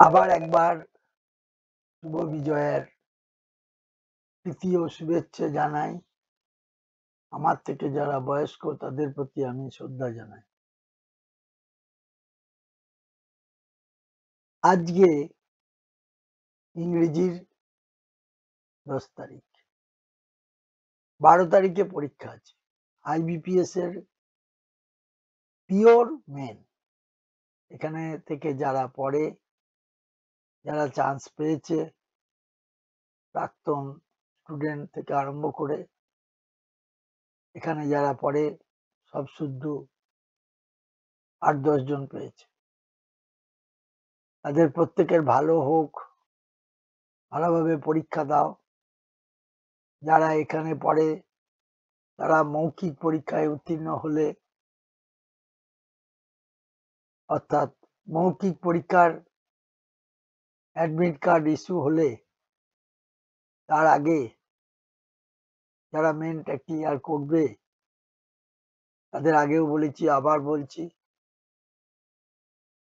আবার একবার শুভ বিজয়ের প্রীতি ও শুভেচ্ছা জানাই। আমার থেকে যারা বয়স্ক তাদের প্রতি আমি শ্রদ্ধা জানাই। আজকে ইংরেজির 10 তারিখ। 12 তারিখে পরীক্ষা আছে। IBPS এর পিওর মেন। এখানে থেকে যারা পড়ে, যারা চান্স পেয়েছে, প্রাক্তন স্টুডেন্ট থেকে আরম্ভ করে এখানে যারা পড়ে সব শুদ্ধ 8-10 জন পেয়েছে। তাদের প্রত্যেকের ভালো হোক, ভালোভাবে পরীক্ষা দাও। যারা এখানে পড়ে তারা মৌখিক পরীক্ষায় উত্তীর্ণ হলে, অর্থাৎ মৌখিক পরীক্ষার অ্যাডমিট কার্ড ইস্যু হলে তার আগে যারা মেনটা ক্লিয়ার করবে, তাদের আগেও বলেছি, আবার বলছি,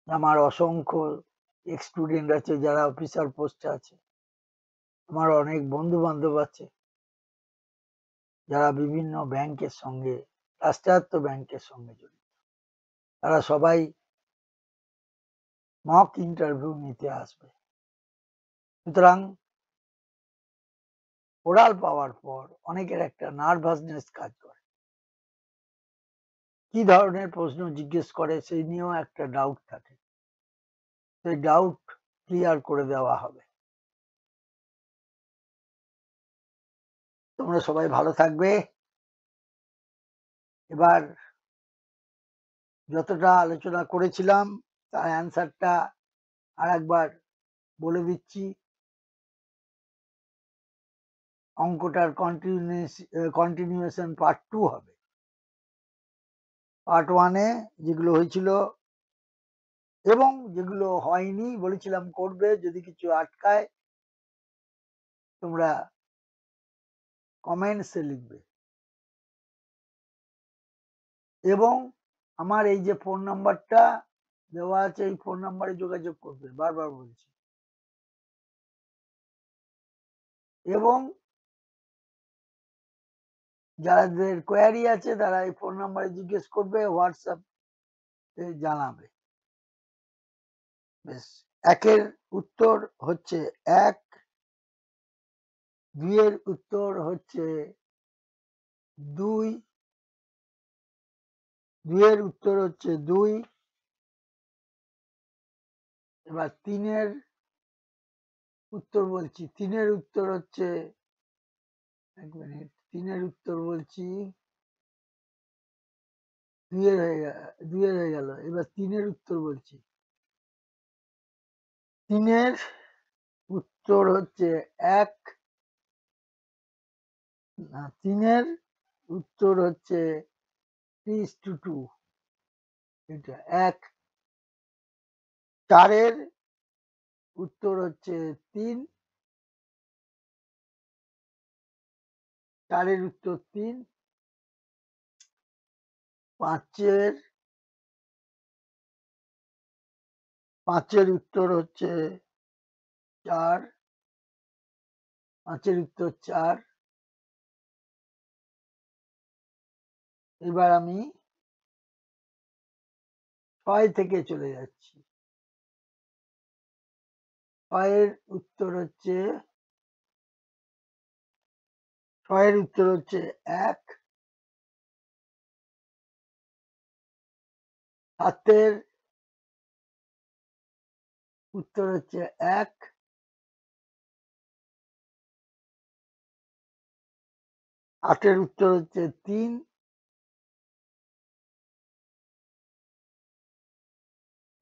আমার অসংখ্য এক্স স্টুডেন্ট আছে যারা অফিসার পোস্টে আছে। আমার অনেক বন্ধু বান্ধব আছে যারা বিভিন্ন ব্যাংকের সঙ্গে, রাষ্ট্রায়ত্ত ব্যাংকের সঙ্গে জড়িত। তারা সবাই মক ইন্টারভিউ নিতে আসবে। সুতরাং ওরাল পাওয়ার পর অনেকের একটা নার্ভাসনেস কাজ করে। কি ধরনের প্রশ্ন জিজ্ঞেস করে সেই নিয়েও একটা ডাউট থাকে। সেই ডাউট ক্লিয়ার করে দেওয়া হবে। তোমরা সবাই ভালো থাকবে। এবার যতটা আলোচনা করেছিলাম তার অ্যান্সারটা আর একবার বলে দিচ্ছি। অঙ্কটার কন্টিনিউয়েশন পার্ট 2 হবে। পার্ট 1-এ যেগুলো হয়েছিল এবং যেগুলো হয়নি বলেছিলাম করবে, যদি কিছু আটকায় তোমরা কমেন্টসে লিখবে। এবং আমার এই যে ফোন নাম্বারটা দেওয়া আছে, এই ফোন নাম্বারে যোগাযোগ করবে, বারবার বলছি। এবং যাদের কোয়ারি আছে তারা এই ফোন নাম্বারে জিজ্ঞেস করবে, হোয়াটসঅ্যাপ জানাবে। বেশ, 1-এর উত্তর হচ্ছে 1, 2-এর উত্তর হচ্ছে 2, 2-এর উত্তর হচ্ছে 2। এবার 3-এর উত্তর বলছি, 3-এর উত্তর হচ্ছে, 1 মিনিট, 3-এর উত্তর বলছি, 2-এর হয়ে গেল। এবার 3-এর উত্তর বলছি। 3-এর উত্তর হচ্ছে 1, 3-এর উত্তর হচ্ছে 3:2, এটা 1। 4-এর উত্তর হচ্ছে 3, 4-এর উত্তর 3। 5-এর উত্তর হচ্ছে 4, 5-এর উত্তর 4। এবার আমি 6 থেকে চলে যাচ্ছি। 6-এর উত্তর হচ্ছে 1। 7-এর উত্তর হচ্ছে 1। 8-এর উত্তর হচ্ছে 3।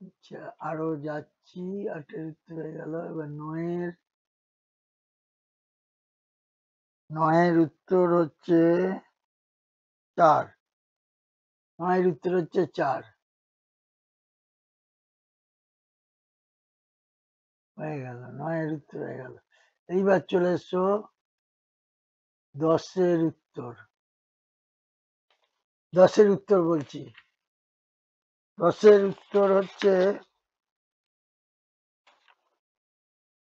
আচ্ছা, আরো যাচ্ছি। 8-এর উত্তর হয়ে গেল। এবার 9-এর উত্তর হচ্ছে 4। 9-এর উত্তর হচ্ছে 4 হয়ে গেল। 9-এর উত্তর হয়ে গেল। এইবার চলে এসো 10-এর উত্তর। 10-এর উত্তর বলছি। 10-এর উত্তর হচ্ছে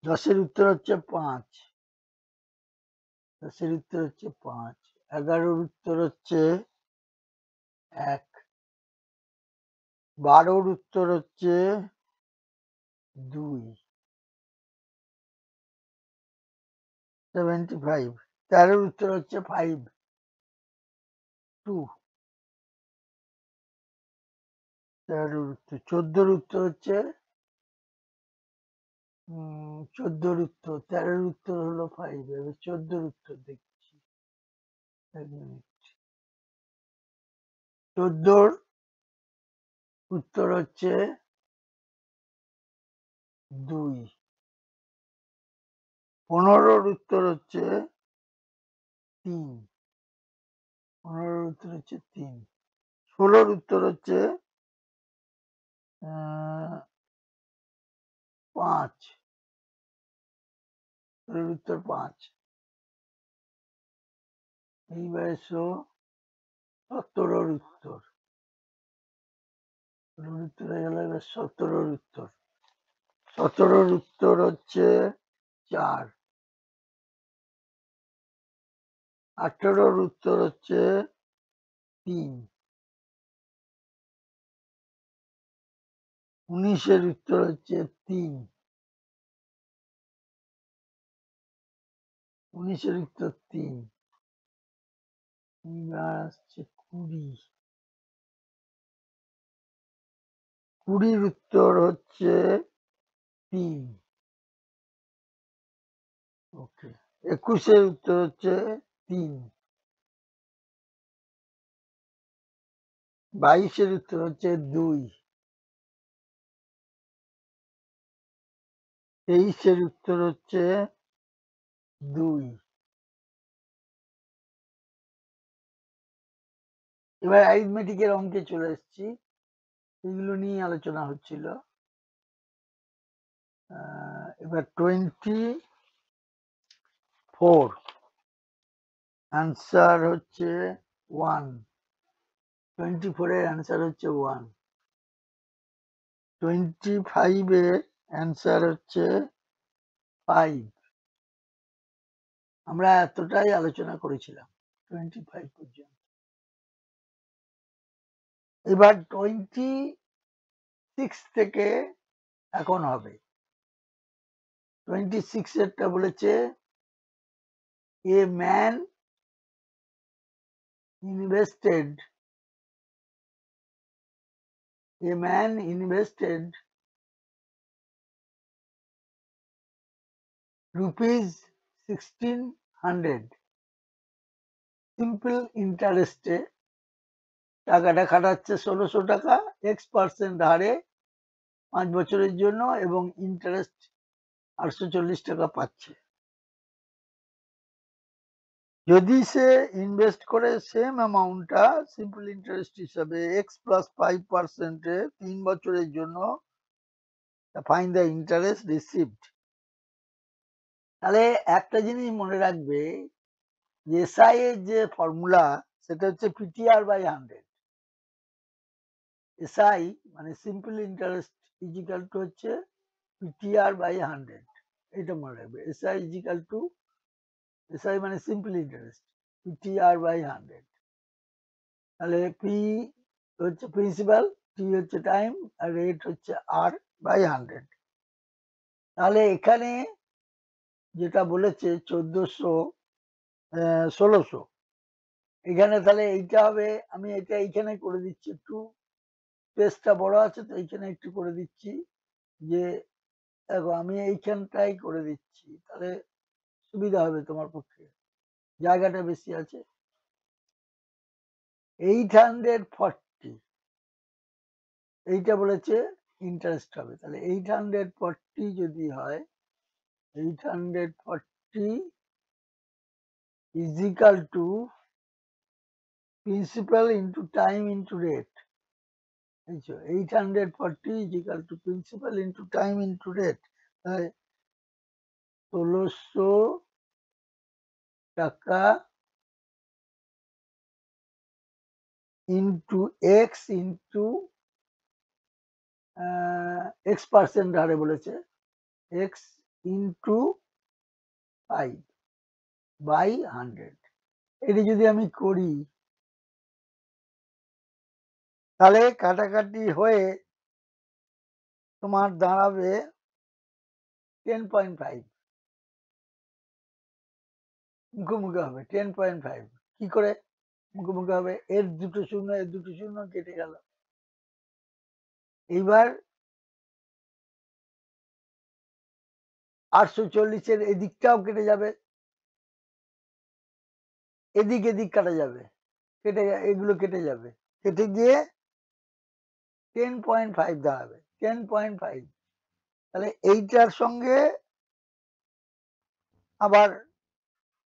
10 এর উত্তর হচ্ছে 5, 10 এর উত্তর হচ্ছে 5, 11 এর উত্তর হচ্ছে 1, 12 এর উত্তর হচ্ছে 2, 75, 13 এর উত্তর হচ্ছে 5, 2, 13 এর উত্তর, 14 এর উত্তর হচ্ছে 14 এর উত্তর, 13 এর উত্তর হলো 5, এবার 14 এর উত্তর দেখছি, 1 মিনিট। 14 এর উত্তর হচ্ছে 2, 15 এর উত্তর হচ্ছে 3, 15 এর উত্তর হচ্ছে 3, 16 এর উত্তর হচ্ছে 5, এর উত্তর 5, এইবার এসো 17 এর উত্তর, উত্তর হয়ে গেল, এবার 17 এর উত্তর, 17 এর উত্তর হচ্ছে 4, 18 এর উত্তর হচ্ছে 3, 19 এর উত্তর হচ্ছে 3, 19 এর উত্তর 3, এবার আসছে 20, 20 এর উত্তর হচ্ছে 3, ওকে, 21 এর উত্তর হচ্ছে 3, 22 এর উত্তর হচ্ছে 2, 23 এর উত্তর হচ্ছে 2, এবার অ্যারিথমেটিকের অঙ্কে চলে এসেছি, এগুলো নিয়ে আলোচনা হচ্ছিল। এবার 24, আনসার হচ্ছে 1, 24 এর অ্যান্সার হচ্ছে 1, 25 এর অ্যান্সার হচ্ছে 5, আমরা এতটাই আলোচনা করেছিলাম 25 পর্যন্ত। এবার 26 থেকে এখন হবে, 26 এরটা বলেছে a man invested rupees 1600 simple ইন্টারেস্টে, টাকাটা খাটাচ্ছে 1600 টাকা X% হারে 5 বছরের জন্য এবং ইন্টারেস্ট 840 টাকা পাচ্ছে। যদি সে ইনভেস্ট করে সেম অ্যামাউন্টটা সিম্পল ইন্টারেস্ট হিসাবে X+5% এ 3 বছরের জন্য, ফাইন্ড দ্য ইন্টারেস্ট রিসিভড। তাহলে একটা জিনিস মনে রাখবে, যে এসআই এর যে ফর্মুলা সেটা হচ্ছে PTR/100, এসআই মানে সিম্পল ইন্টারেস্ট ইজিক্যাল টু হচ্ছে PTR/100, এটা মনে রাখবে। এসআই মানে সিম্পল ইন্টারেস্ট, PTR/100, তাহলে পি হচ্ছে প্রিন্সিপাল, টি হচ্ছে টাইম, আর রেট হচ্ছে R/100। তাহলে এখানে যেটা বলেছে 1600, এখানে তাহলে এইটা হবে, আমি এটা এইখানে করে দিচ্ছি, একটু স্পেসটা বড় আছে তো এইখানে একটু করে দিচ্ছি, যে দেখো আমি এইখানটাই করে দিচ্ছি, তাহলে সুবিধা হবে তোমার পক্ষে, জায়গাটা বেশি আছে। 840, এইটা বলেছে ইন্টারেস্ট হবে, তাহলে 840 যদি হয়, 840 is equal to principal into time into rate, 840 is equal to principal into time into rate, 1600 টাকা ইন্টু এক্স ইন্টু X% হারে বলেছে, এক্স ইন্টু 5 বাই 100। এটি যদি আমি করি তাহলে কাটাকাটি হয়ে তোমার দাঁড়াবে 10.5, মুখোমুখি হবে 10.5। কি করে মুখোমুখি হবে? এর দুটো শূন্য কেটে গেল। এইবার 840-এর এদিকটাও কেটে যাবে, এদিক কাটা যাবে, এগুলো কেটে যাবে, কেটে গিয়ে 10.5 দাঁড়াবে। 10.5 তাহলে এইটার সঙ্গে আবার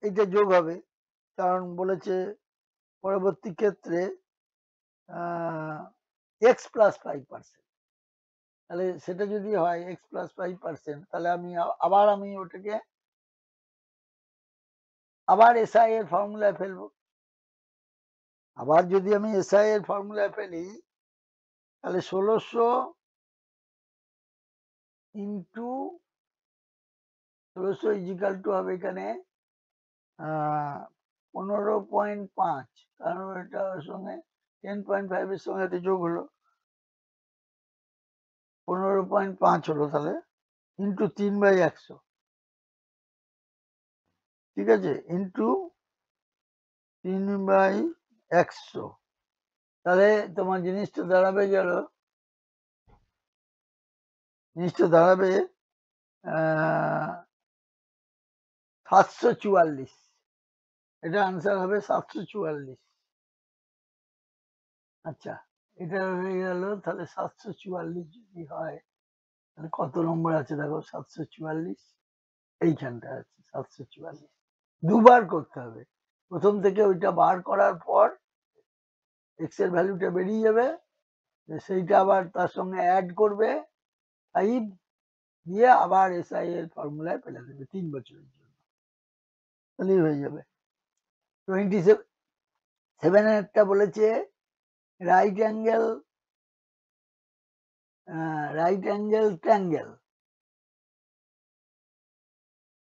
এইটা যোগ হবে, কারণ বলেছে পরবর্তী ক্ষেত্রে x+5%। তাহলে সেটা যদি হয় x+5%, তাহলে আমি ওটাকে আবার এসআই এর ফর্মুলায় ফেলবো। আবার যদি আমি এসআই এর ফর্মুলায় ফেলি তাহলে 1600 ইন্টু 1600 ইজিক্যাল টু হবে এখানে 15.5, কারণ এটার সঙ্গে 10.5 এর সঙ্গে এটা যোগ হলো, 15.5 হলো, তাহলে ইন্টু 3/100, ঠিক আছে, ইন্টু 3/100। তাহলে তোমার জিনিসটা দাঁড়াবে 744। এটা আনসার হবে 744। আচ্ছা, এটা হয়ে গেল। তাহলে 744 যদি হয় তাহলে কত নম্বর আছে দেখো? 744 এইখানটা আছে। 744 দুবার করতে হবে। প্রথম থেকে ওইটা বার করার পর এক্স এর ভ্যালুটা বেরিয়ে যাবে, সেইটা আবার তার সঙ্গে অ্যাড করবে 5, দিয়ে আবার এসআই এর ফর্মুলায় ফেলে দেবে 3 বছরের জন্য, তাহলেই হয়ে যাবে। 27 একটা বলেছে রাইট অ্যাঙ্গেল ট্রায়াঙ্গেল,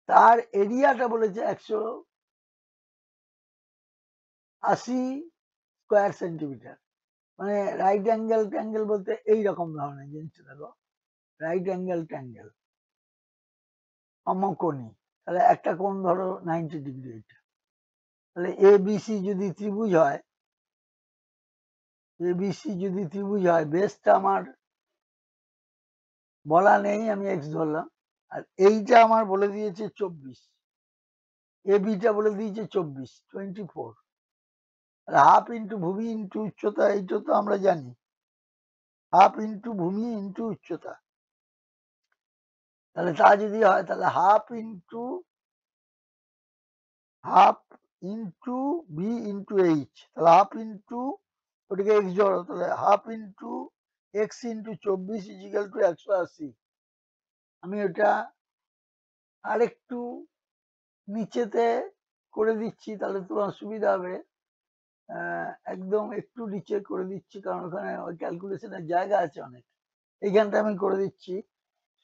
তার এরিয়াটা বলেছে 180 স্কোয়ার সেন্টিমিটার। মানে রাইট অ্যাঙ্গেল ট্রায়াঙ্গেল বলতে এইরকম ধরনের জিনিসটা দেখো, রাইট অ্যাঙ্গেল ট্রায়াঙ্গেল সমকোণী। তাহলে একটা কোণ ধরো 90 ডিগ্রি, এটা তাহলে এবিসি যদি ত্রিভুজ হয়, বেসটা আমার বলা নেই, আমি এক্স ধরলাম, আর এইটা আমার বলে দিয়েছে 24, এবিটা বলে দিয়েছে 24। হাফ ইন্টু ভূমি ইন্টু উচ্চতা, এইটা তো আমরা জানি, হাফ ইন্টু ভূমি ইন্টু উচ্চতা। তাহলে তা যদি হয় তাহলে half into B into H, তাহলে হাফ ইন্টু ওটাকে এক্স ধরো, তাহলে half into X into 24 equal to 180। আমি ওটা আরেকটু নিচেতে করে দিচ্ছি, তাহলে তোমার সুবিধা হবে। একদম একটু নিচে করে দিচ্ছি, কারণ ওখানে ওই ক্যালকুলেশনের জায়গা আছে অনেক। এইখানটা আমি করে দিচ্ছি,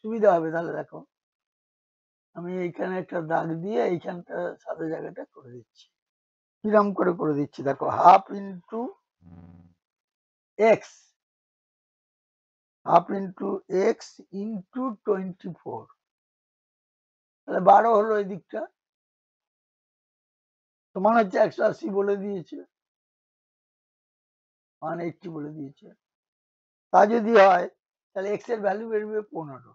সুবিধা হবে। তাহলে দেখো, আমি এইখানে একটা দাগ দিয়ে এইখানটা সাদা জায়গাটা করে দিচ্ছি। কিরম করে দিচ্ছি দেখো, হাফ ইন্টু এক্স ইন্টু 24, তাহলে 12 হলো এই দিকটা, সমান হচ্ছে 180 বলে দিয়েছে, 180 বলে দিয়েছে। তা যদি হয় তাহলে এক্স এর ভ্যালু বেরোবে 15,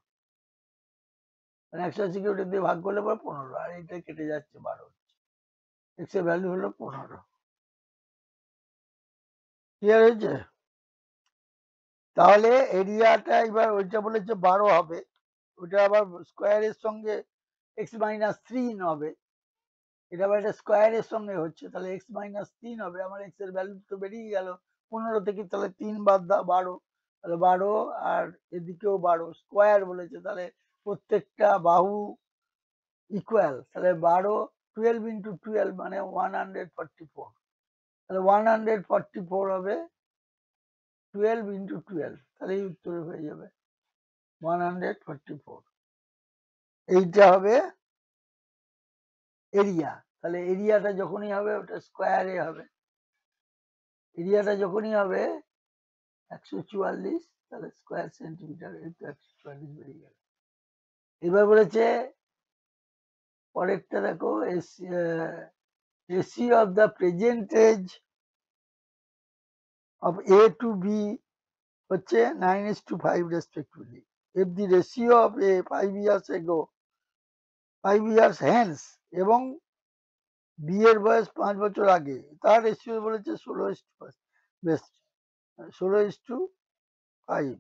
মানে 180 কে ওটা দিয়ে ভাগ করলে পর 15, আর এটা কেটে যাচ্ছে 12 হচ্ছে, এক্স এর ভ্যালু হলো 15। ক্লিয়ার হয়েছে? তাহলে এরিয়াটা এবার ওইটা বলেছে 12 হবে, ওটা আবার স্কোয়ারের সঙ্গে x-3 হবে, এটা আবার একটা স্কোয়ারের সঙ্গে হচ্ছে, তাহলে x-3 হবে। আমার এক্স এর ভ্যালু তো বেরিয়ে গেল 15 থেকে, তাহলে 3 বাদ দাও 12, তাহলে 12, আর এদিকেও 12 স্কোয়ার বলেছে, তাহলে প্রত্যেকটা বাহু ইকুয়াল, তাহলে 12 ইন্টু 12 মানে 144, তাহলে 144 হবে 12 ইন্টু 12, তাহলে এই উত্তর হয়ে যাবে 144। এইটা হবে এরিয়া। তাহলে এরিয়াটা যখনই হবে ওটা স্কোয়ারে হবে। এরিয়াটা যখনই হবে 144, তাহলে স্কোয়ার সেন্টিমিটার, এই তো 144 বেরিয়ে গেল। এবার বলেছে পরেরটা দেখো, ratio of the percentage of A to B হচ্ছে 9:5 respectively. If the ratio of A 5 years ago, 5 years hence এবং B এর বয়স 5 বছর আগে, তার রেশিও বলেছে 16:5, বেশ 16:5,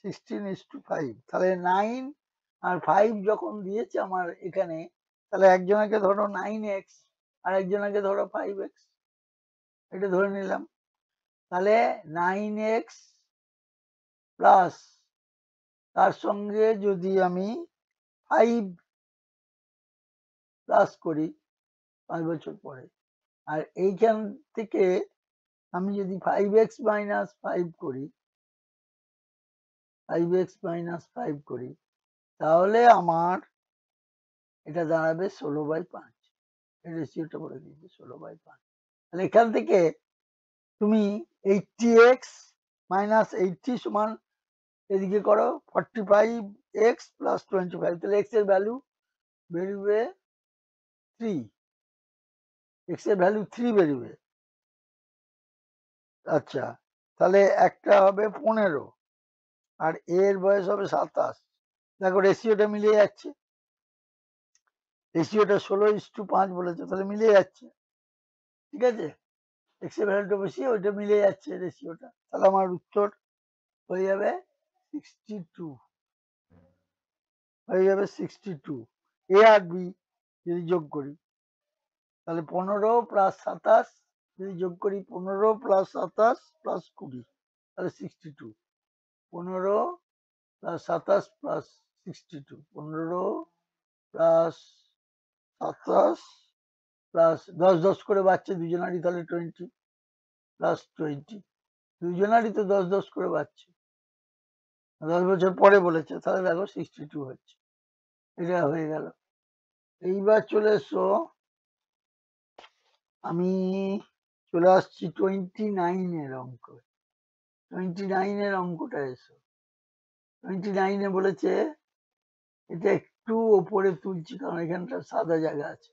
16:5, 16:5। তাহলে 9 আর 5 যখন দিয়েছে আমার এখানে, তাহলে একজনকে ধরো 9x আর একজনকে ধরো 5x, এটা ধরে নিলাম। তাহলে 9x প্লাস তার সঙ্গে যদি আমি 5 প্লাস করি 5 বছর পরে, আর এইখান থেকে আমি যদি 5x মাইনাস 5 করি, 5x মাইনাস 5 করি, তাহলে আমার এটা দাঁড়াবে 16/5। এই রেশিওটা বলে দিয়েছে 16/5। তাহলে এখান থেকে তুমি 80x মাইনাস 80 সমান এদিকে করো 45x প্লাস 25, তাহলে x এর ভ্যালু বেরোবে 3, x এর ভ্যালু 3 বেরোবে। আচ্ছা, তাহলে একটা হবে 15 আর এর বয়স হবে 27। দেখো রেশিওটা মিলিয়ে যাচ্ছে, রেশিওটা 16:5 বলেছে, তাহলে মিলিয়ে যাচ্ছে। ঠিক আছে, x এর ভ্যালুটা বসিয়ে ওইটা মিলিয়ে যাচ্ছে রেশিওটা, তাহলে আমার উত্তর হয়ে যাবে 62, হয়ে যাবে 62। এ আর বি যদি যোগ করি, তাহলে 15 প্লাস 27 যদি যোগ করি, 15 প্লাস 27 প্লাস 20, তাহলে 62। 15 প্লাস 27 প্লাস 62, 15 প্লাস 27 প্লাস 10 10 করে বাড়ছে দুজনারই, তাহলে 20 প্লাস 20, দুজনারই তো 10 10 করে বাড়ছে, 10 বছর পরে বলেছে, তাহলে দেখো 62 হচ্ছে। এটা হয়ে গেল। এইবার চলে এসো, আমি চলে আসছি 29 এর অঙ্ক। 29 এর অঙ্কটা এসো। 29 এ বলেছে, এটা একটু ওপরে তুলছি কারণ এখানটা সাদা জায়গা আছে,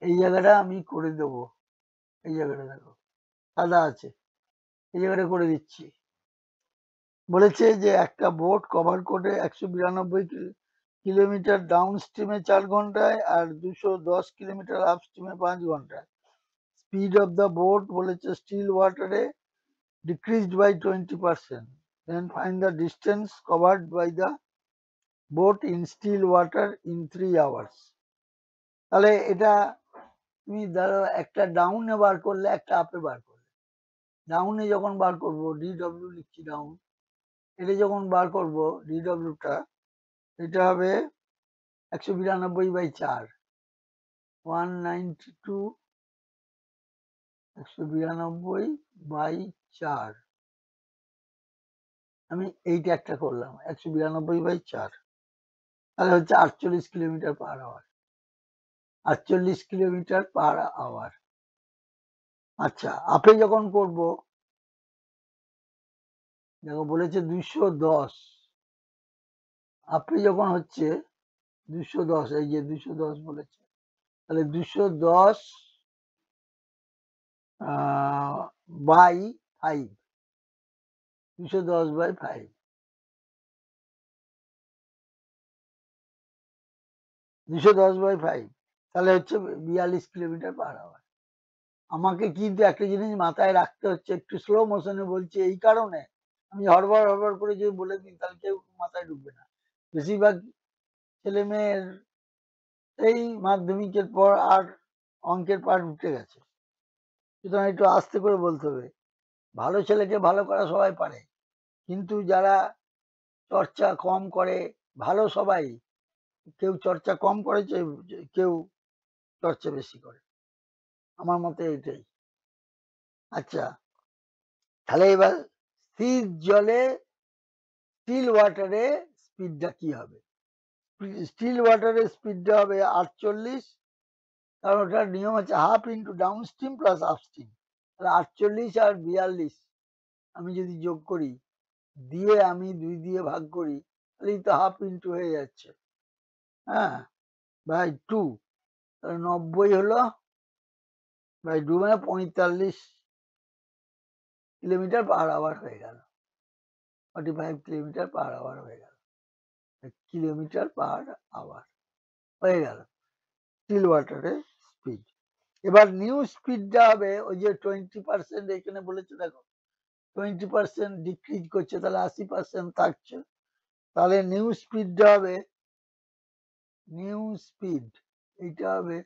এই জায়গাটা আমি করে দেব। এই জায়গাটা দেখো সাদা আছে, এই জায়গাটা করে দিচ্ছি। বলেছে যে একটা বোট কভার করে 192 কিলোমিটার ডাউন স্ট্রিমে 4 ঘন্টায় আর 210 কিলোমিটার আপ স্ট্রিমে 5 ঘন্টায়। স্পিড অফ দ্য বোট বলেছে still ওয়াটারে decreased by 20%. Then find the distance covered by the boat in still water in 3 hours. তাহলে এটা তুমি ধরো একটা ডাউনে বার করলে, একটা আপে বার করলে। ডাউনে যখন বার করবো, ডিডব্লিউ লিখছি ডাউন, এটা যখন বার করবো ডিডব্লিউটা, এটা হবে 192/4, 192, 192/4। আমি এইটা একটা করলাম 192/4, তাহলে হচ্ছে 48 kilometre per hour, 48 kilometre per hour. আচ্ছা, আপে যখন করব, দেখো বলেছে 210, আপে যখন হচ্ছে 210, এই যে 210 বলেছে, তাহলে 210 বাই 5, 210/5, 210/5, তাহলে হচ্ছে 42 কিলোমিটার পার আওয়ার। আমাকে কিন্তু একটা জিনিস মাথায় রাখতে হচ্ছে, একটু স্লো মোশনে বলছি এই কারণে, আমি হড়বড় হড়বড় করে যদি বলে দিই তাহলে কেউ মাথায় ঢুকবে না। বেশিরভাগ ছেলে মেয়ের এই মাধ্যমিকের পর আর অঙ্কের পাঠ উঠে গেছে, সুতরাং একটু আস্তে করে বলতে হবে। ভালো ছেলেকে ভালো করা সবাই পারে, কিন্তু যারা চর্চা কম করে, ভালো সবাই, কেউ চর্চা কম করেছে, কেউ চর্চা বেশি করে, আমার মতে এটাই। আচ্ছা, তাহলে এবার স্থির জলে স্টিল ওয়াটারে স্পিডটা কি হবে? স্টিল ওয়াটারের স্পিডটা হবে 48, কারণ ওটার নিয়ম আছে half into down stream plus up stream. তাহলে 48 আর 42 আমি যদি যোগ করি, দিয়ে আমি 2 দিয়ে ভাগ করি, তাহলেই তো হাফ ইন্টু হয়ে যাচ্ছে, হ্যাঁ, বাই 2, তাহলে 90 হলো, বাই 2 মানে 45 কিলোমিটার পার আওয়ার হয়ে গেল, 45 কিলোমিটার পার আওয়ার হয়ে গেল, কিলোমিটার পার আওয়ার হয়ে গেল স্টিল ওয়াটারের স্পিড। এবার নিউ স্পিডটা হবে ওই যে 20% এখানে বলেছে, দেখো 20% ডিক্রিজ করছে, তাহলে 80% থাকছে, তাহলে নিউ স্পিডটা হবে, নিউ স্পিড এইটা হবে,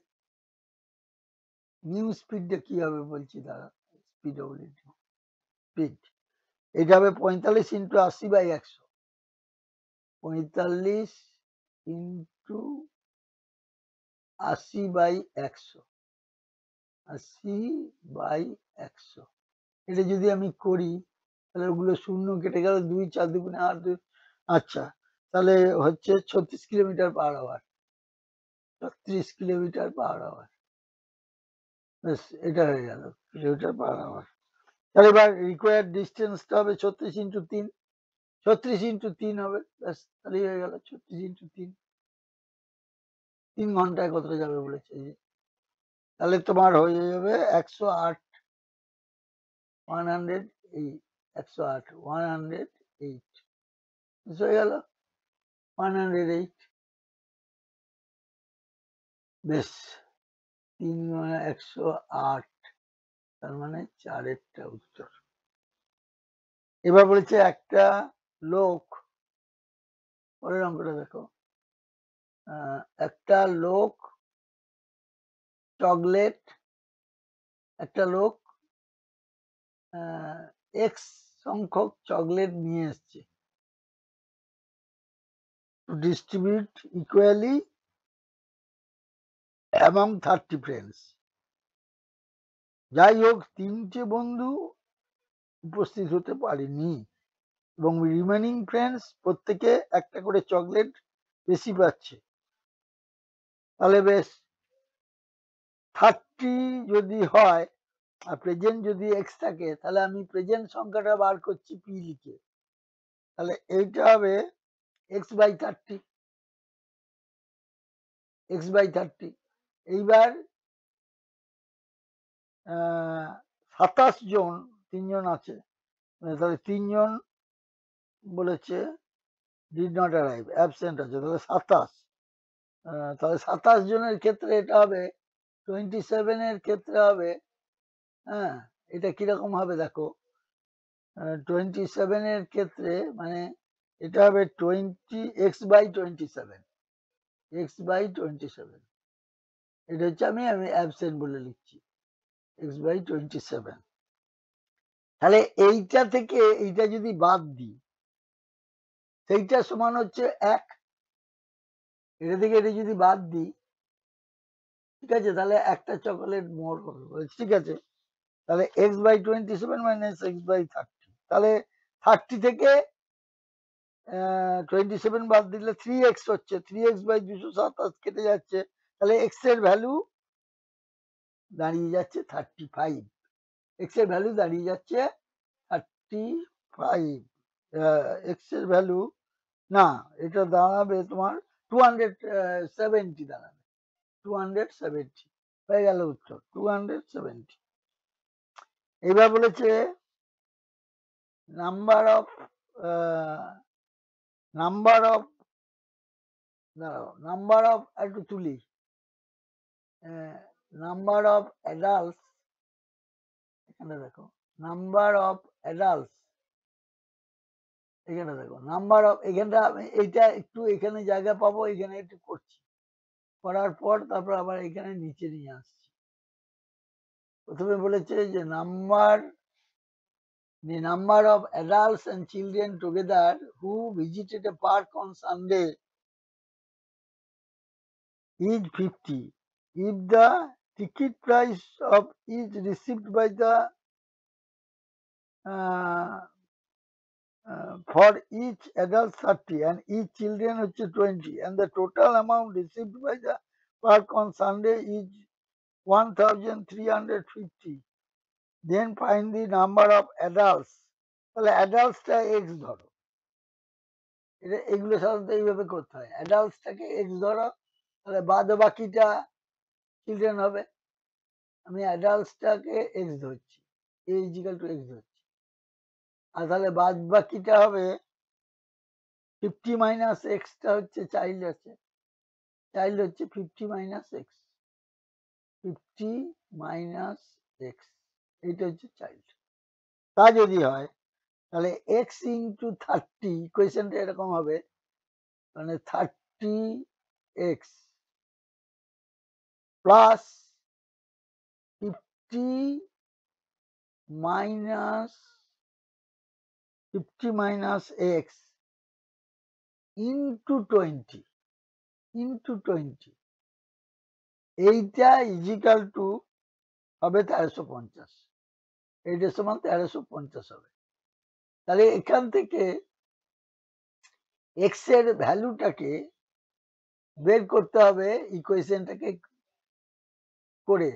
নিউ স্পিডটা কি হবে বলছি, দাঁড়া, স্পিডোবিলিটি স্পিড এটা হবে 45 into 80 by 100, 45 into 80 by 100, 80 by 100, এটা যদি আমি করি তাহলে ওগুলো শূন্য কেটে গেল, 2 4 দুগুণে 8, 2, আচ্ছা, তাহলে হচ্ছে 36 kilometre per hour, 36 kilometre per hour, ব্যাস এটা হয়ে গেল কিলোমিটার পার আওয়ার। তাহলে এবার রিকোয়ার্ড ডিস্টেন্সটা হবে 36 ইন্টু 3, 36 ইন্টু 3 হবে, ব্যাস তাহলেই হয়ে গেল 36 ইন্টু 3, 3 ঘন্টায় কতটা যাবে বলেছে, তাহলে তোমার হয়ে যাবে 108, 108, 108, 108 হয়ে গেল 108, বেশ 3 মানে 108, তার মানে 4-এরটা উত্তর। এবার বলেছে একটা লোক, পরের অঙ্কটা দেখো, একটা লোক চকলেট, একটা লোক এক্স সংখ্যক চকলেট নিয়ে এসছে, to distribute equally among 30 friends, যাই হোক 3টে বন্ধু উপস্থিত হতে পারেনি এবং রিমেনিং ফ্রেন্ডস প্রত্যেকে একটা করে চকলেট বেশি পাচ্ছে, তাহলে বেশ 30 যদি হয় আর প্রেজেন্ট যদি এক্স থাকে, তাহলে আমি প্রেজেন্ট সংখ্যাটা বার করছি পি লিখে, তাহলে এইটা হবে এক্স বাই 30, এক্স বাই 30। এইবার 27 জন, 3 জন আছে, তাহলে 3 জন বলেছে ডিড নট অ্যারাইভ, অ্যাবসেন্ট আছে, তাহলে 27, তাহলে 27 জনের ক্ষেত্রে এটা হবে 27 এর ক্ষেত্রে হবে, হ্যাঁ, এটা কিরকম হবে দেখো, 27 এর ক্ষেত্রে মানে এটা হবে 20 এক্স বাই 27, এক্স বাই 27, এটা হচ্ছে আমি অ্যাবসেন্ট বলে লিখছি, এক্স বাই 27। তাহলে এইটা থেকে এইটা যদি বাদ দিই, সেইটা সমান হচ্ছে 1, এটা থেকে এটা যদি বাদ দিই, ঠিক আছে, তাহলে একটা চকোলেট মোর হবে, ঠিক আছে, তাহলে X by 27 minus X by 30, তাহলে 30 থেকে 27 বাদ দিলে 3x হচ্ছে, 3x বাই 227 কেটে যাচ্ছে, তাহলে এক্স এর ভ্যালু দাঁড়িয়ে যাচ্ছে 35, এক্স এর ভ্যালু দাঁড়িয়ে যাচ্ছে 35, এক্স এর ভ্যালু না, এটা দাঁড়াবে তোমার 270, দাঁড়াবে 270, হয়ে গেল উত্তর 270। এবার বলেছে নাম্বার অফ একটু তুলি, নাম্বার অফ অ্যাডাল্টস, এখানে দেখো নাম্বার অফ অ্যাডাল্টস, এখানে দেখো নাম্বার অফ, এখানটা এইটা একটু এখানে জায়গা পাবো, এখানে একটু করছি, করার পর তারপর আবার এখানে নিচে নিয়ে আসছি। প্রথমে বলেছে যে the number of adults and children together who visited a park on Sunday is 50 if the ticket price of each received by the for each adult 30 and each children হচ্ছে 20 and the total amount received by the park on Sunday is 1350, then find the number of adults. তাহলে অ্যাডাল্টসটা x ধরো, এগুলো সাধারণত এইভাবে করতে হয়, অ্যাডাল্টসটাকে x ধরো, তাহলে বাদ বাকিটা চিলড্রেন হবে। আমি অ্যাডাল্টসটাকে এক্স ধরছি, এ ইজিক্যাল টু এক্স ধরছি, আর তাহলে বাদ বাকিটা হবে 50 মাইনাস এক্সটা হচ্ছে চাইল্ড আছে, চাইল্ড হচ্ছে 50 মাইনাস এক্স, 50 মাইনাস এক্স, এইটা হচ্ছে চাইল্ড। তা যদি হয় তাহলে এক্স ইন্টু 30 ইকুয়েশনটা এরকম হবে, মানে 30 x plus 50 minus 50 minus x into 20 into 20, এইটা ইজিক্যাল টু হবে 1350, এইটার সমান 1350 হবে। তাহলে এখান থেকে এক্স এর ভ্যালুটাকে বের করতে হবে, ইকুয়েশনটাকে করে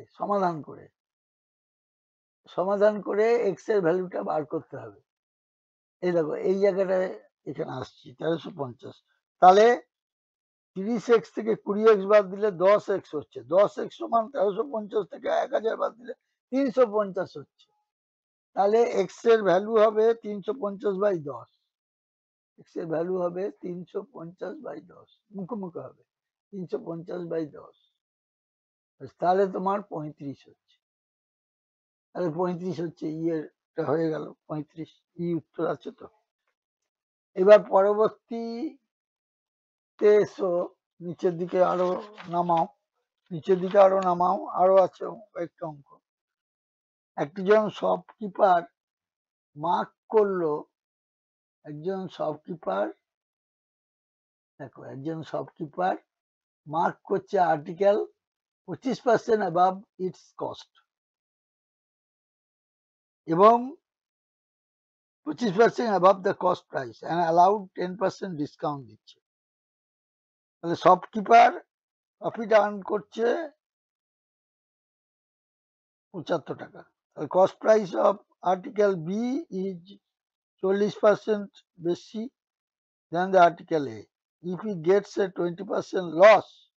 সমাধান করে এক্স এর ভ্যালুটা বার করতে হবে। এই দেখো এই জায়গাটায় এখানে আসছি 1350, তাহলে 30x থেকে 20x বাদ দিলে 10x হচ্ছে, 10x সমান 1350 থেকে 1000 বাদ দিলে 350 হচ্ছে, তাহলে এক্স এর ভ্যালু হবে 350/10, এক্স এর ভ্যালু হবে 350/10, মুখোমুখি হবে 350/10, তাহলে তোমার 35 হচ্ছে, তাহলে 35 হচ্ছে ইয়েটা হয়ে গেল 35, ই উত্তর আছে তো। এবার পরবর্তীতে এসো, নিচের দিকে আরো নামাও, নিচের দিকে আরো নামাও, আরো আছে কয়েকটা অঙ্ক। একজন শপকিপার মার্ক করলো, একজন শপকিপার, দেখো একজন শপকিপার মার্ক করছে আর্টিকেল 25% অ্যাবাভ ইটস কস্ট এবং 25% above the cost price and allowed 10% discount দিচ্ছে। তাহলে শপকিপার প্রফিট আর্ন করছে 75 টাকা। Cost price of article B is 40% বেশি than the article A. If he gets a 20% loss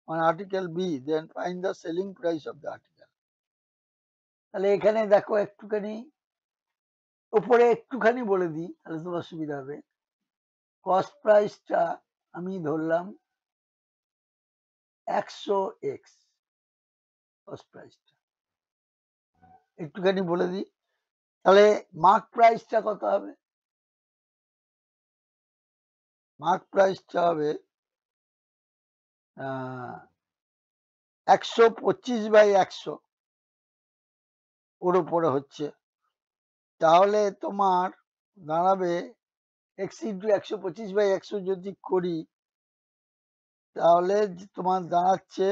on article B, then find the selling price of the article. তাহলে এখানে দেখো একটুখানি উপরে একটুখানি বলে দিই, তাহলে তোমার সুবিধা হবে। কস্ট প্রাইসটা আমি ধরলাম 100x, কস্ট প্রাইসটা একটুখানি বলে দিই, তাহলে মার্ক প্রাইসটা কত হবে? মার্ক প্রাইসটা হবে 125/100, ওর উপরে হচ্ছে, তাহলে তোমার দাঁড়াবে x ইন্টু 125/100 যদি করি তাহলে তোমার দাঁড়াচ্ছে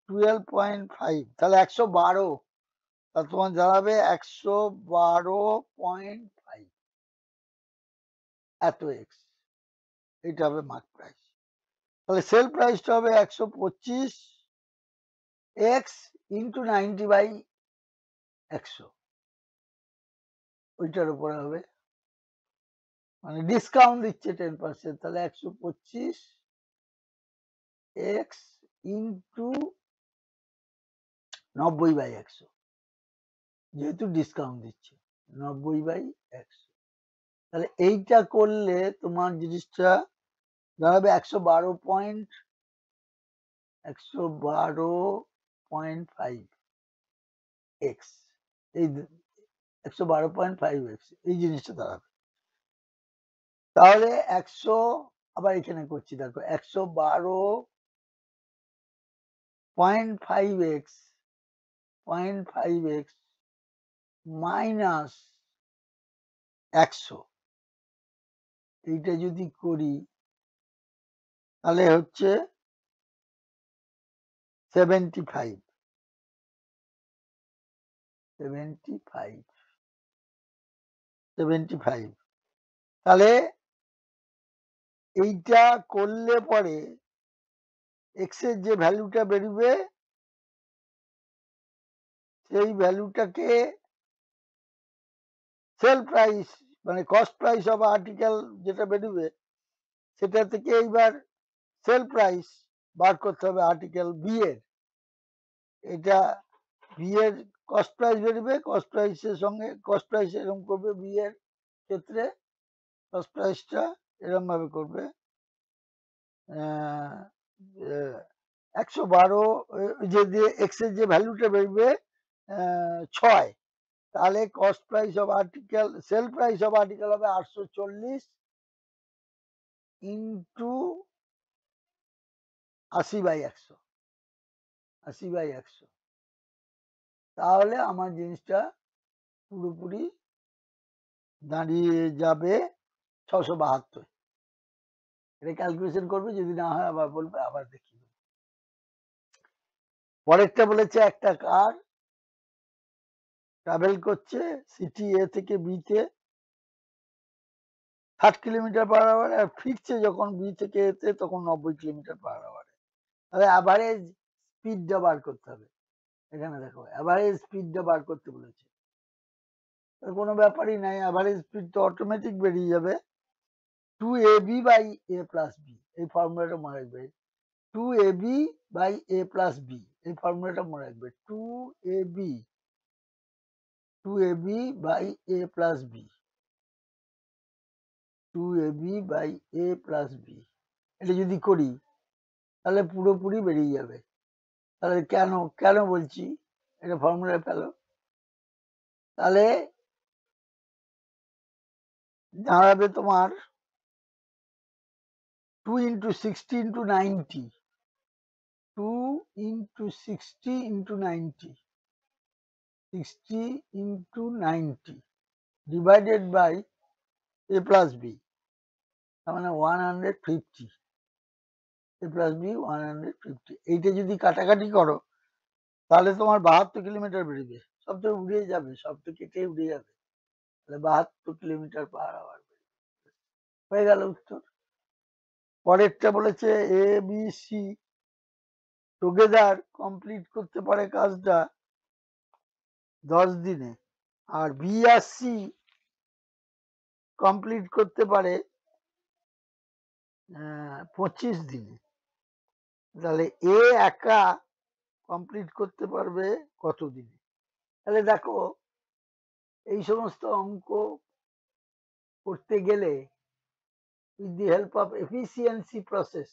12.5, তাহলে 112, তাহলে তোমার দাঁড়াবে 112.5 এত এক্স, এটা হবে মার্ক প্রাইস। তাহলে সেল প্রাইসটা হবে 125x ইন্টু 90/100, ওইটার উপরে হবে, মানে ডিসকাউন্ট দিচ্ছে 10%, তাহলে 125x ইন্টু 90/100, যেহেতু ডিসকাউন্ট দিচ্ছে 90/100, তাহলে এইটা করলে তোমার জিনিসটা দাঁড়াবে 112.5x, এই 112.5x এই জিনিসটা দাঁড়াবে। তাহলে 100, আবার এখানে করছি দেখো 112.5x মাইনাস 100, এইটা যদি করি তাহলে হচ্ছে 75, তাহলে এইটা করলে পরে এক্স এর যে ভ্যালুটা বেরোবে সেই ভ্যালুটাকে সেল প্রাইস মানে কস্ট প্রাইস অফ আর্টিকেল যেটা বেরোবে সেটা থেকে এইবার সেল প্রাইস বার করতে হবে আর্টিকেল বি এর। এটা বি এর কস্ট প্রাইস বেরোবে, কস্ট প্রাইসের সঙ্গে কস্ট প্রাইস এরকম করবে, বি এর ক্ষেত্রে কস্ট প্রাইসটা এরকম ভাবে করবে 112 যে এক্স এর যে ভ্যালুটা বেরোবে 6, তাহলে cost price of article sale price of article হবে 840 ইন্টু 80/100, 80/100। তাহলে আমার জিনিসটা পুরোপুরি দাঁড়িয়ে যাবে 672। এটা ক্যালকুলেশন করবে, যদি না হয় আবার বলবে, আবার দেখি। পরেরটা বলেছে একটা কার ট্রাভেল করছে সিটি এ থেকে বি তে 60 কিলোমিটার/আওয়ার আর ফিরছে যখন বি থেকে এতে তখন 90 কিলোমিটার/আওয়ার। তাহলে অ্যাভারেজ স্পিডটা বার করতে হবে। এখানে দেখো অ্যাভারেজ স্পিডটা বার করতে বলেছে, কোনো ব্যাপারই নাই, অ্যাভারেজ স্পিড তো অটোমেটিক বেরিয়ে যাবে 2ab/a+b। এই ফর্মুলাটা মনে রাখবে, 2ab/a+b, এই ফর্মুলাটা মনে রাখবে, 2ab/a+b, 2ab/a+b। এটা যদি করি তাহলে পুরোপুরি বেরিয়ে যাবে। তাহলে কেন কেন বলছি এটা ফর্মুলা পেল, তাহলে দাঁড়াবে তোমার 2 × 60 × 90, 2 × 60 × 90, 60 × 90 ডিভাইডেড বাই a+b, তার মানে 150, a+b 150। এইটা যদি কাটাকাটি করো তাহলে তোমার 72 কিলোমিটার বেরোবে, সব তো উড়ে যাবে, সব তো কেটে উড়ে যাবে, তাহলে 72 কিলোমিটার/আওয়ার হয়ে গেল উত্তর। পরেরটা বলেছে A B C together complete করতে পারে কাজটা 10 দিনে, আর বি আর সি কমপ্লিট করতে পারে 25 দিনে। তাহলে এ একা কমপ্লিট করতে পারবে কত দিনে? তাহলে দেখো এই সমস্ত অঙ্ক করতে গেলে with the help of efficiency process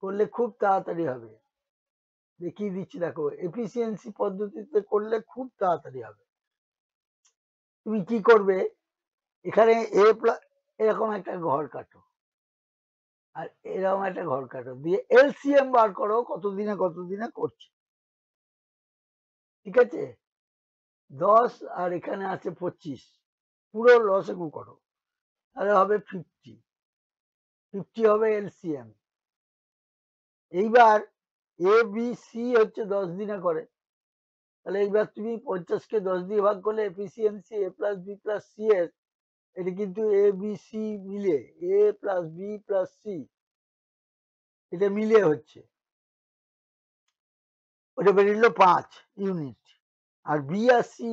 করলে খুব তাড়াতাড়ি হবে। দেখিয়ে দিচ্ছি, দেখো এফিসিয়েন্সি পদ্ধতিতে করলে খুব তাড়াতাড়ি হবে। তুমি কি করবে, এখানে এরকম একটা ঘর কাটো আর এরকম একটা ঘর কাটো, দিয়ে এলসিএম বার করো কত দিনে করছে। ঠিক আছে, 10 আর এখানে আছে 25, পুরো লসাগু করো, তাহলে হবে 50 হবে এলসিএম। এইবার এ বি সি হচ্ছে 10 দিনে করে, তাহলে এইবার তুমি 50-কে 10 দিয়ে ভাগ করলে এফিসিয়েন্সি a+b+c এর, এটা কিন্তু এ বি সি মিলে, a+b+c এটা মিলে হচ্ছে, ওটা বেরিয়ে 5 ইউনিট। আর বি আর সি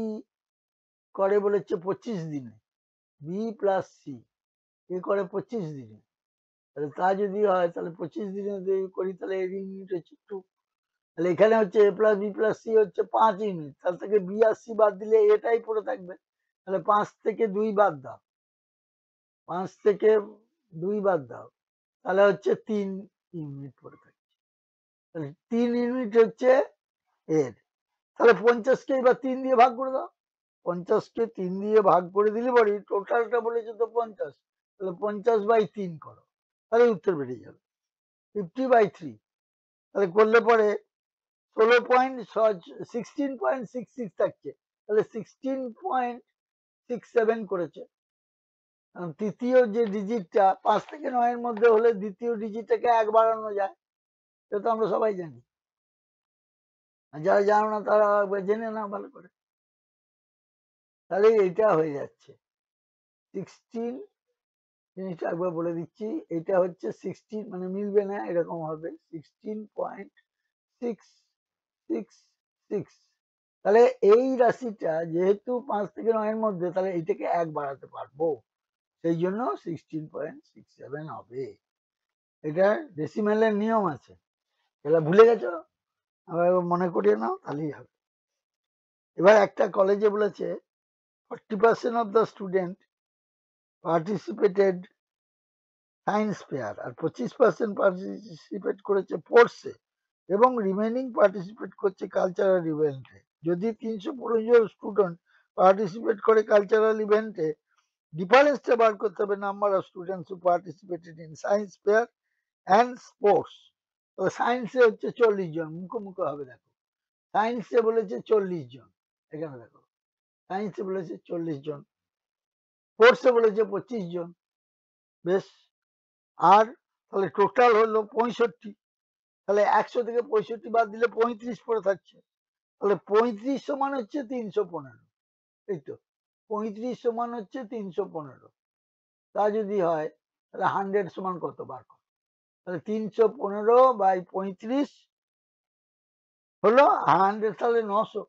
করে বলেছে 25 দিনে, b+c এ করে 25 দিনে। তাহলে তা যদি হয় তাহলে 25 দিনে যদি করি তাহলে এর ইউনিট হচ্ছে 2। তাহলে এখানে হচ্ছে a+b+c হচ্ছে 5 ইউনিট, তার থেকে বি আর সি বাদ দিলে এটাই পড়ে থাকবে। তাহলে 5 থেকে 2 বাদ দাও, 5 থেকে 2 বাদ দাও, তাহলে হচ্ছে 3 ইউনিট পড়ে থাকছে। তাহলে 3 ইউনিট হচ্ছে এর। তাহলে 50-কে এবার 3 দিয়ে ভাগ করে দাও, 50-কে 3 দিয়ে ভাগ করে দিলে পরে টোটালটা বলেছে তো 50, তাহলে 50/3 করো, তাহলে উত্তর বেরিয়ে যাবে 50/3। তাহলে করলে পরে 16.66 থাকছে, তাহলে 16.67 করেছে। তৃতীয় যে ডিজিটটা 5 থেকে 9 এর মধ্যে হলে দ্বিতীয় ডিজিটটাকে 1 বাড়ানো যায়, এটা তো আমরা সবাই জানি, যারা জানো না তারা জেনে না ভালো করে, তাহলে এটা হয়ে যাচ্ছে। 16 জিনিসটা একবার বলে দিচ্ছি, এটা হচ্ছে 16 মানে মিলবে না, এরকম হবে 16.666। তাহলে এই রাশিটা যেহেতু 5 থেকে 9 এর মধ্যে, তাহলে এটাকে 1 বাড়াতে পারবো, সেই জন্য 16.67 হবে। এটা ডেসিমেলের নিয়ম আছে, এটা ভুলে গেছো, আবার মনে করিয়ে নাও, তাহলেই হবে। এবার একটা কলেজে বলেছে 40% of the student participated science fair, আর 25% পার্টিসিপেট করেছে স্পোর্টসে, এবং রিমেনিং পার্টিসিপেট করছে কালচারাল ইভেন্টে। যদি 315 জন স্টুডেন্ট পার্টিসিপেট করে কালচারাল ইভেন্টে, ডিফারেন্সটা বার করতে হবে number of students who participated in science fair and sports. তো সায়েন্সে হচ্ছে 40 জন, মুখোমুখি হবে, দেখো সায়েন্সে বলেছে 40 জন, এখানে দেখো সায়েন্সে বলেছে 40 জন, স্পোর্টসে বলেছে 25 জন, বেশ। আর তাহলে টোটাল হলো 65, তাহলে 100 থেকে 65 বাদ দিলে 35 পড়ে থাকছে, তাহলে 35 সমান হচ্ছে 315, এই তো 35 সমান হচ্ছে 315। তা যদি হয় তাহলে 100 সমান কত বার করো, তাহলে 315/35 হলো 100, তাহলে 900,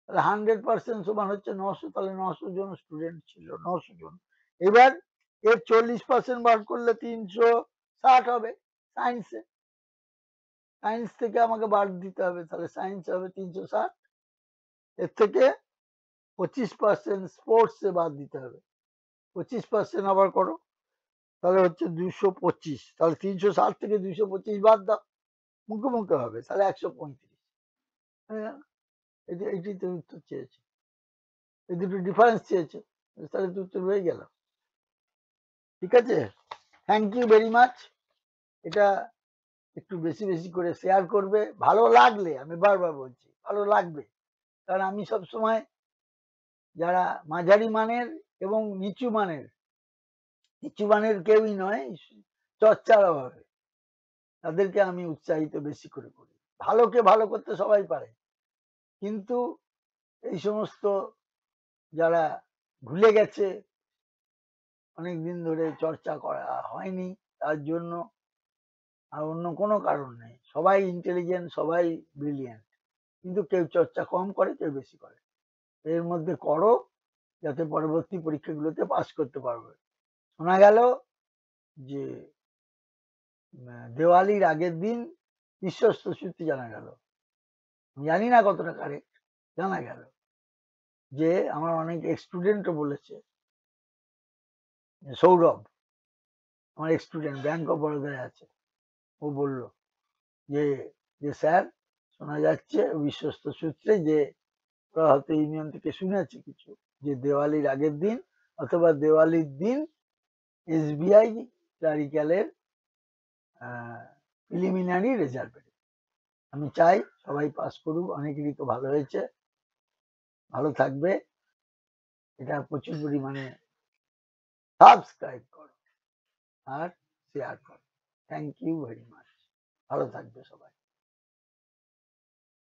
তাহলে 100% সমান হচ্ছে 900, তাহলে 900 জন স্টুডেন্ট ছিল, 900 জন। এবার এর 40% বার করলে 360 হবে সায়েন্সে, সায়েন্স থেকে আমাকে বাদ দিতে হবে, তাহলে সায়েন্স হবে 360, এর থেকে 25% স্পোর্টসে বাদ দিতে হবে, 25% আবার করো, তাহলে হচ্ছে 225, তাহলে 360 থেকে 225 বাদ দাও, মুখোমুখি হবে, তাহলে 135। এটি তো উত্তর চেয়েছে, এই দুটো ডিফারেন্স চেয়েছে, তাহলে তো উত্তর হয়ে গেল। ঠিক আছে, থ্যাংক ইউ ভেরি মাচ। এটা একটু বেশি বেশি করে শেয়ার করবে, ভালো লাগলে, আমি বারবার বলছি ভালো লাগবে, কারণ আমি সব সময় যারা মাঝারি মানের এবং নিচু মানের কেউই নয়, চর্চার অভাবে তাদেরকে আমি উৎসাহিত বেশি করে করি। ভালোকে ভালো করতে সবাই পারে, কিন্তু এই সমস্ত যারা ভুলে গেছে, অনেকদিন ধরে চর্চা করা হয়নি, তার জন্য, আর অন্য কোনো কারণ নেই। সবাই ইন্টেলিজেন্ট, সবাই ব্রিলিয়েন্ট, কিন্তু কেউ চর্চা কম করে, কেউ বেশি করে। এর মধ্যে করো, যাতে পরবর্তী পরীক্ষাগুলোতে পাস করতে পারবে। শোনা গেল যে দেওয়ালির আগের দিন বিশ্বস্ত সূত্রে জানা গেল, জানি না কতটা কারেক্ট, জানা গেল যে আমার অনেক স্টুডেন্টও বলেছে, সৌরভ আমার স্টুডেন্ট ব্যাংক অফ বরোদায় আছে, ও বলল যে যে স্যার শোনা যাচ্ছে বিশ্বস্ত সূত্রে যে ওরা হয়তো ইউনিয়ন থেকে শুনেছে কিছু, যে দেওয়ালির আগের দিন অথবা দেওয়ালির দিন এসবিআই ক্লারিক্যালের প্রিলিমিনারি রেজাল্ট বেরোবে। আমি চাই সবাই পাস করুক, অনেকেরই তো ভালো হয়েছে, ভালো থাকবে। এটা প্রচুর পরিমাণে সাবস্ক্রাইব করো আর শেয়ার করো। থ্যাংক ইউ ভেরি মাচ, ভালো থাকবে সবাই।